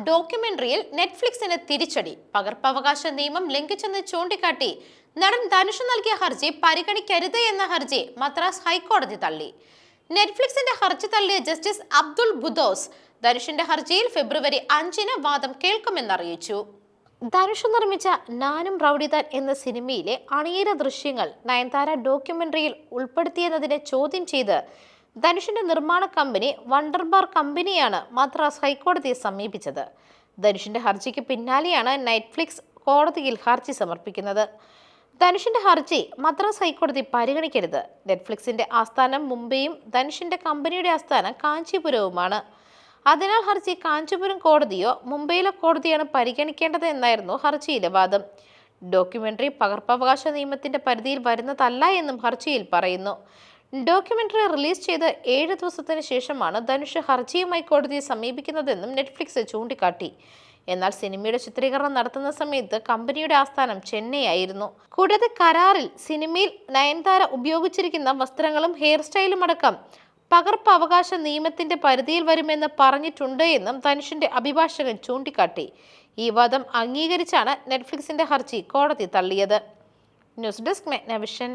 ഡോക്യുമെന്ററിയിൽ നെറ്റ്ഫ്ലിക്സിന് തിരിച്ചടി. പകർപ്പവകാശ നിയമം ലംഘിച്ചെന്ന് ചൂണ്ടിക്കാട്ടി നടൻ ധനുഷ് നൽകിയ ഹർജി പരിഗണിക്കരുത് എന്ന ഹർജി മദ്രാസ് ഹൈക്കോടതി തള്ളി. നെറ്റ്ഫ്ലിക്സിന്റെ ഹർജി തള്ളിയ ജസ്റ്റിസ് അബ്ദുൾ ബുദോസ് ധനുഷിന്റെ ഹർജിയിൽ ഫെബ്രുവരി 5-ന് വാദം കേൾക്കുമെന്നറിയിച്ചു. ധനുഷ് നിർമ്മിച്ച നാനും റൌഡിതാൻ എന്ന സിനിമയിലെ അണിയറ ദൃശ്യങ്ങൾ നയൻതാര ഡോക്യുമെന്ററിയിൽ ഉൾപ്പെടുത്തിയെന്നതിനെ ചോദ്യം ചെയ്ത് ധനുഷിന്റെ നിർമ്മാണ കമ്പനി വണ്ടർബാർ കമ്പനിയാണ് മദ്രാസ് ഹൈക്കോടതിയെ സമീപിച്ചത്. ധനുഷിന്റെ ഹർജിക്ക് പിന്നാലെയാണ് നെറ്റ്ഫ്ലിക്സ് കോടതിയിൽ ഹർജി സമർപ്പിക്കുന്നത്. ധനുഷിന്റെ ഹർജി മദ്രാസ് ഹൈക്കോടതി പരിഗണിക്കരുത്. നെറ്റ്ഫ്ലിക്സിന്റെ ആസ്ഥാനം മുംബൈയും ധനുഷിന്റെ കമ്പനിയുടെ ആസ്ഥാനം കാഞ്ചീപുരവുമാണ്. അതിനാൽ ഹർജി കാഞ്ചീപുരം കോടതിയോ മുംബൈയിലെ കോടതിയാണ് പരിഗണിക്കേണ്ടത് എന്നായിരുന്നു ഹർജിയിലെ വാദം. ഡോക്യുമെന്ററി പകർപ്പവകാശ നിയമത്തിന്റെ പരിധിയിൽ വരുന്നതല്ല എന്നും ഹർജിയിൽ പറയുന്നു. ഡോക്യുമെന്ററി റിലീസ് ചെയ്ത് 7 ദിവസത്തിന് ശേഷമാണ് ധനുഷ് ഹർജിയുമായി കോടതിയെ സമീപിക്കുന്നതെന്നും നെറ്റ്ഫ്ലിക്സ് ചൂണ്ടിക്കാട്ടി. എന്നാൽ സിനിമയുടെ ചിത്രീകരണം നടത്തുന്ന സമയത്ത് കമ്പനിയുടെ ആസ്ഥാനം ചെന്നൈ ആയിരുന്നു. കൂടാതെ കരാറിൽ സിനിമയിൽ നയൻതാര ഉപയോഗിച്ചിരിക്കുന്ന വസ്ത്രങ്ങളും ഹെയർ സ്റ്റൈലും അടക്കം പകർപ്പ് അവകാശ നിയമത്തിന്റെ പരിധിയിൽ വരുമെന്ന് പറഞ്ഞിട്ടുണ്ട് എന്നും ധനുഷിന്റെ അഭിഭാഷകൻ ചൂണ്ടിക്കാട്ടി. ഈ വാദം അംഗീകരിച്ചാണ് നെറ്റ്ഫ്ലിക്സിന്റെ ഹർജി കോടതി തള്ളിയത്. News desk മെഗ്നവിഷൻ.